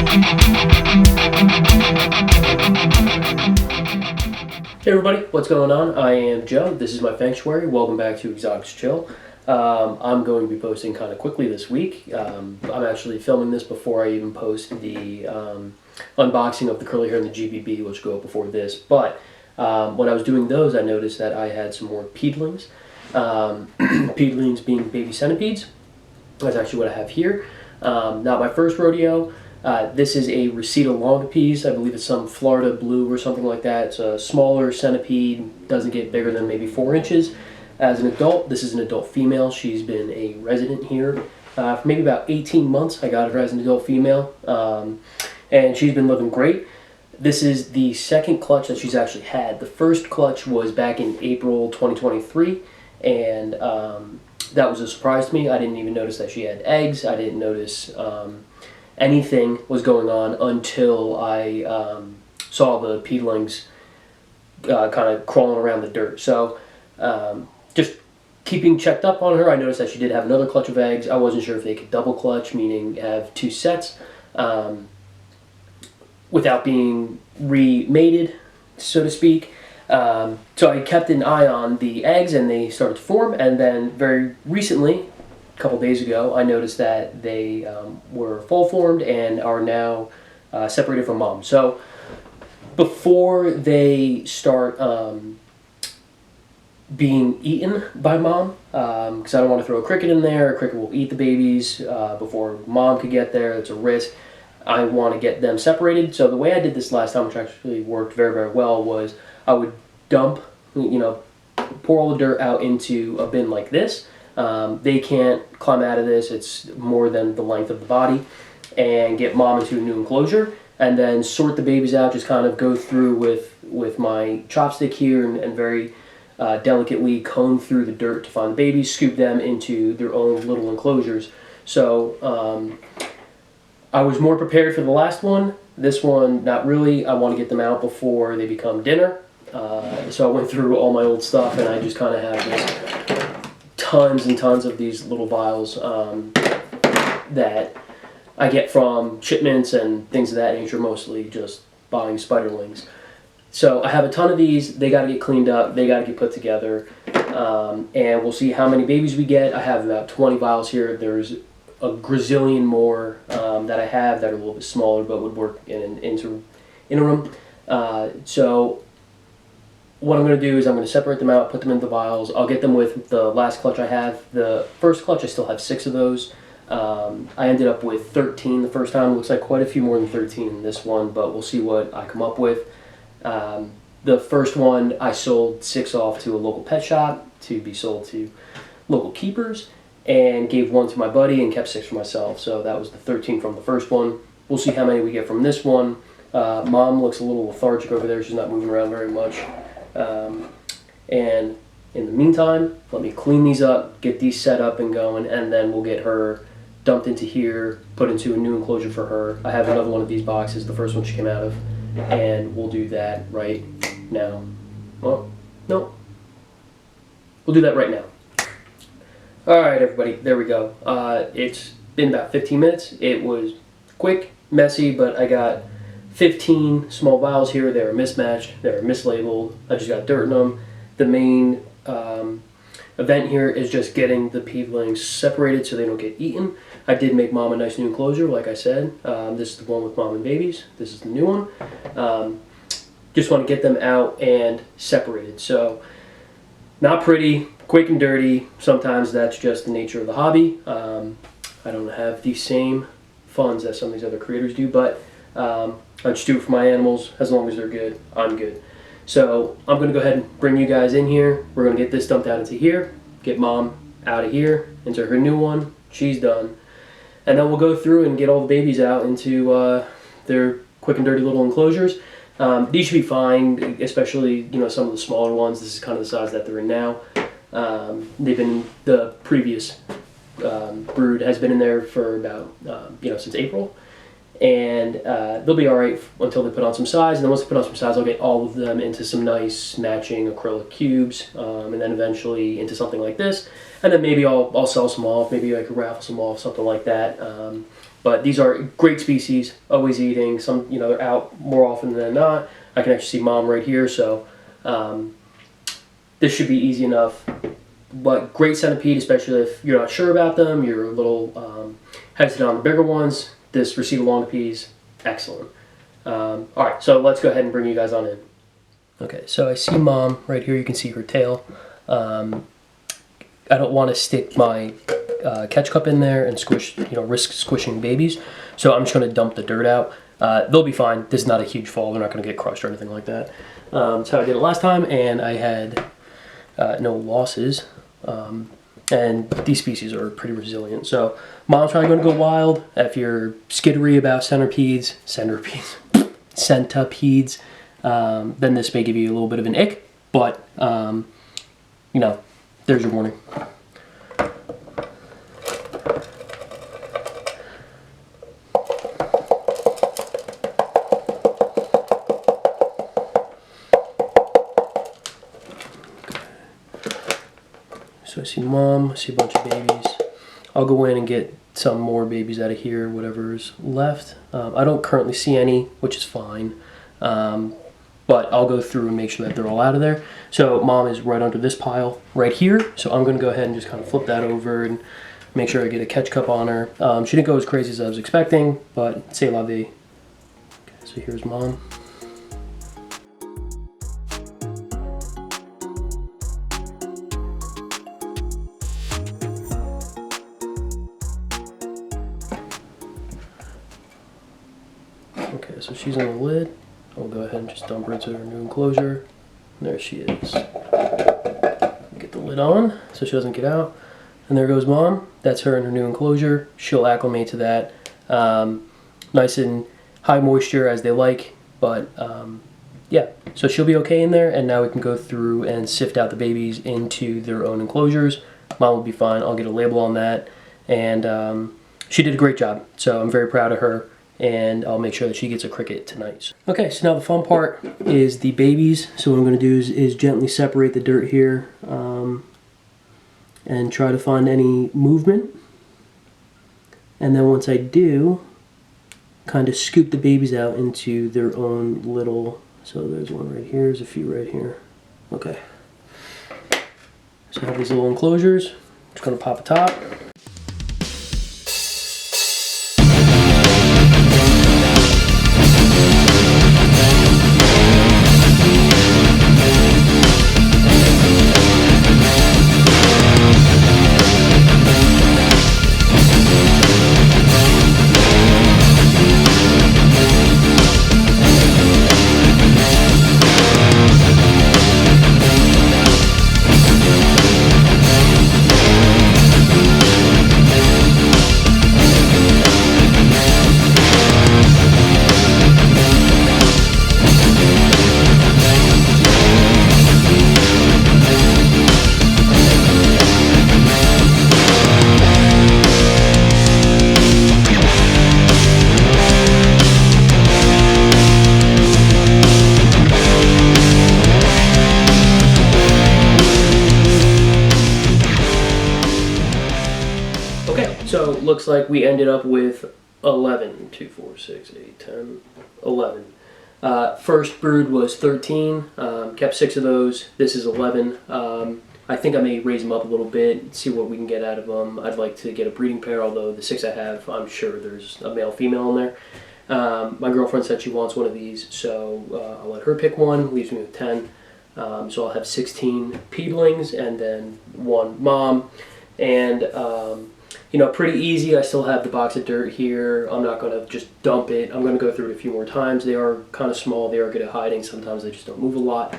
Hey everybody, what's going on? I am Joe. This is my Sanctuary. Welcome back to Exotics Chill. I'm going to be posting kind of quickly this week. I'm actually filming this before I even post the unboxing of the curly hair and the GBB, which go up before this. But when I was doing those, I noticed that I had some more peedlings. Peedlings being baby centipedes. That's actually what I have here. Not my first rodeo. This is a Rhysida Longipes. I believe it's some Florida blue or something like that. It's a smaller centipede, doesn't get bigger than maybe 4 inches. As an adult, this is an adult female. She's been a resident here for maybe about 18 months. I got her as an adult female, and she's been living great. This is the second clutch that she's actually had. The first clutch was back in April 2023, and that was a surprise to me. I didn't even notice that she had eggs. I didn't notice anything was going on until I saw the peedlings kind of crawling around the dirt. So just keeping checked up on her, I noticed that she did have another clutch of eggs. I wasn't sure if they could double clutch, meaning have 2 sets, without being remated, so to speak. So I kept an eye on the eggs, and they started to form, and then very recently, a couple days ago, I noticed that they were full formed and are now separated from mom. So before they start being eaten by mom, because I don't want to throw a cricket in there, a cricket will eat the babies before mom could get there. It's a risk. I want to get them separated. So the way I did this last time, which actually worked very, very well, was I would dump, pour all the dirt out into a bin like this. They can't climb out of this. It's more than the length of the body, and get mom into a new enclosure, and then sort the babies out. Just kind of go through with my chopstick here and very delicately comb through the dirt to find the babies, scoop them into their own little enclosures. So I was more prepared for the last one. This one, not really. I want to get them out before they become dinner. So I went through all my old stuff, and I just kind of have this tons and tons of these little vials that I get from shipments and things of that nature, mostly just buying spiderlings. So I have a ton of these. They got to get cleaned up. They got to get put together. And we'll see how many babies we get. I have about 20 vials here. There's a gazillion more that I have that are a little bit smaller but would work in an interim. So what I'm going to do is I'm going to separate them out, put them in the vials. I'll get them with the last clutch I have. The first clutch, I still have 6 of those. I ended up with 13 the first time. It looks like quite a few more than 13 in this one, but we'll see what I come up with. The first one, I sold 6 off to a local pet shop to be sold to local keepers, and gave 1 to my buddy and kept 6 for myself. So that was the 13 from the first one. We'll see how many we get from this one. Mom looks a little lethargic over there. She's not moving around very much. And in the meantime, let me clean these up, get these set up and going, and then we'll get her dumped into here, put into a new enclosure for her. I have another one of these boxes, the first one she came out of, and we'll do that right now. Well, no. We'll do that right now. Alright everybody, there we go. It's been about 15 minutes. It was quick, messy, but I got 15 small vials here. They were mismatched, they were mislabeled. I just got dirt in them. The main event here is just getting the peedlings separated so they don't get eaten. I did make mom a nice new enclosure, like I said. This is the one with mom and babies. This is the new one. Just want to get them out and separated. So, not pretty, quick and dirty. Sometimes that's just the nature of the hobby. I don't have the same funds as some of these other creators do, but I just do it for my animals. As long as they're good, I'm good. So I'm going to go ahead and bring you guys in here. We're going to get this dumped out into here, get mom out of here, into her new one. She's done. And then we'll go through and get all the babies out into their quick and dirty little enclosures. These should be fine, especially some of the smaller ones. This is kind of the size that they're in now. The previous brood has been in there for about since April, and they'll be all right until they put on some size. And then once they put on some size, I'll get all of them into some nice matching acrylic cubes, and then eventually into something like this. And then maybe I'll sell some off, maybe I could raffle some off, something like that. But these are great species, always eating. Some, you know, they're out more often than not. I can actually see mom right here, so this should be easy enough. But great centipede, especially if you're not sure about them, you're a little hesitant on the bigger ones. This Rhysida Longipes, excellent. All right, so let's go ahead and bring you guys on in. Okay, so I see mom right here. You can see her tail. I don't want to stick my catch cup in there and squish, you know, risk squishing babies. So I'm just going to dump the dirt out. They'll be fine. This is not a huge fall. They're not going to get crushed or anything like that. That's how I did it last time, and I had no losses. And these species are pretty resilient. So mom's probably going to go wild. If you're skittery about centipedes, then this may give you a little bit of an ick. But, you know, there's your warning. So I see mom, I see a bunch of babies. I'll go in and get some more babies out of here, whatever's left. I don't currently see any, which is fine. But I'll go through and make sure that they're all out of there. So mom is right under this pile right here. So I'm going to go ahead and just kind of flip that over and make sure I get a catch cup on her. She didn't go as crazy as I was expecting, but c'est la vie. Okay, so here's mom. Okay, so she's on the lid. I'll go ahead and just dump her into her new enclosure. There she is. Get the lid on so she doesn't get out. And there goes mom. That's her in her new enclosure. She'll acclimate to that. Nice and high moisture as they like. But yeah, so she'll be okay in there. And now we can go through and sift out the babies into their own enclosures. Mom will be fine. I'll get a label on that. And she did a great job. So I'm very proud of her. And I'll make sure that she gets a cricket tonight. Okay, so now the fun part is the babies. So what I'm going to do is gently separate the dirt here and try to find any movement. And then once I do, kind of scoop the babies out into their own little, so there's one right here, there's a few right here. Okay. So I have these little enclosures. Just going to pop a top. So looks like we ended up with 11. 2, 4, 6, 8, 10, 11. First brood was 13. Kept 6 of those. This is 11. I think I may raise them up a little bit, see what we can get out of them. I'd like to get a breeding pair, although the 6 I have, I'm sure there's a male-female in there. My girlfriend said she wants one of these, so I'll let her pick one. Leaves me with 10. So I'll have 16 peedlings and then 1 mom. And you know, pretty easy. I still have the box of dirt here. I'm not going to just dump it. I'm going to go through it a few more times. They are kind of small. They are good at hiding. Sometimes they just don't move a lot.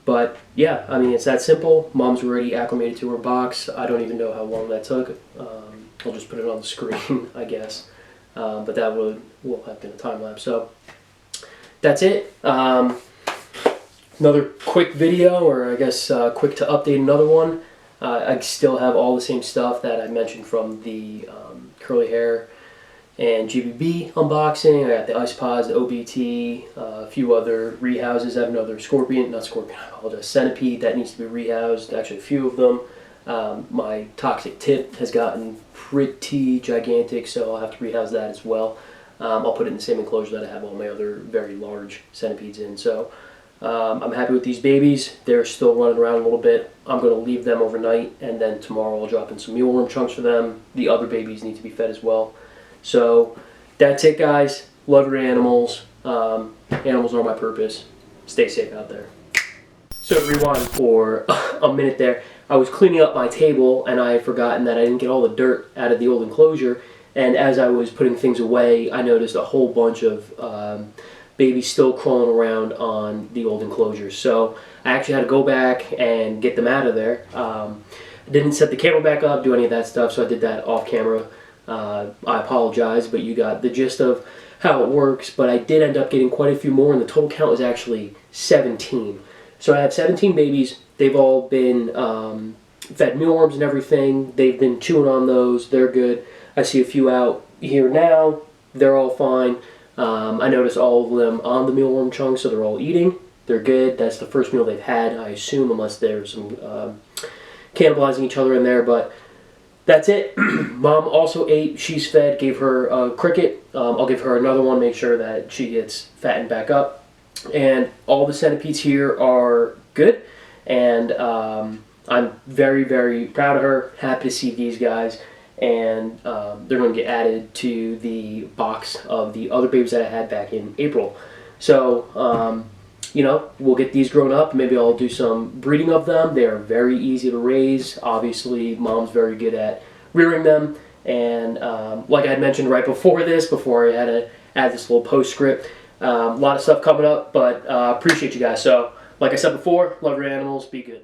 But yeah, I mean, it's that simple. Mom's already acclimated to her box. I don't even know how long that took. I'll just put it on the screen, I guess. But that will have been a time lapse. So that's it. Another quick video, or I guess quick to update another one. I still have all the same stuff that I mentioned from the curly hair and GBB unboxing. I got the ice pods, the OBT, a few other rehouses. I have another centipede that needs to be rehoused, actually a few of them. My toxic tip has gotten pretty gigantic, so I'll have to rehouse that as well. I'll put it in the same enclosure that I have all my other very large centipedes in. So I'm happy with these babies. They're still running around a little bit. I'm going to leave them overnight, and then tomorrow I'll drop in some mealworm chunks for them. The other babies need to be fed as well. So that's it, guys. Love your animals. Animals are my purpose. Stay safe out there. So rewind for a minute there. I was cleaning up my table, and I had forgotten that I didn't get all the dirt out of the old enclosure. And as I was putting things away, I noticed a whole bunch of babies still crawling around on the old enclosure. So I actually had to go back and get them out of there. I didn't set the camera back up, do any of that stuff, so I did that off camera. I apologize, but you got the gist of how it works. But I did end up getting quite a few more, and the total count was actually 17. So I have 17 babies. They've all been fed mealworms and everything. They've been chewing on those. They're good. I see a few out here now. They're all fine. I noticed all of them on the mealworm chunks, so they're all eating. They're good. That's the first meal they've had, I assume, unless there's some cannibalizing each other in there. But that's it. Mom also ate. She's fed. Gave her a cricket. I'll give her another one. Make sure that she gets fattened back up. And all the centipedes here are good. And I'm very, very proud of her. Happy to see these guys. And they're going to get added to the box of the other babies that I had back in April. So, you know, we'll get these grown up. Maybe I'll do some breeding of them. They are very easy to raise. Obviously, Mom's very good at rearing them. And like I had mentioned right before this, before I had to add this little postscript, a lot of stuff coming up, but appreciate you guys. So, like I said before, love your animals. Be good.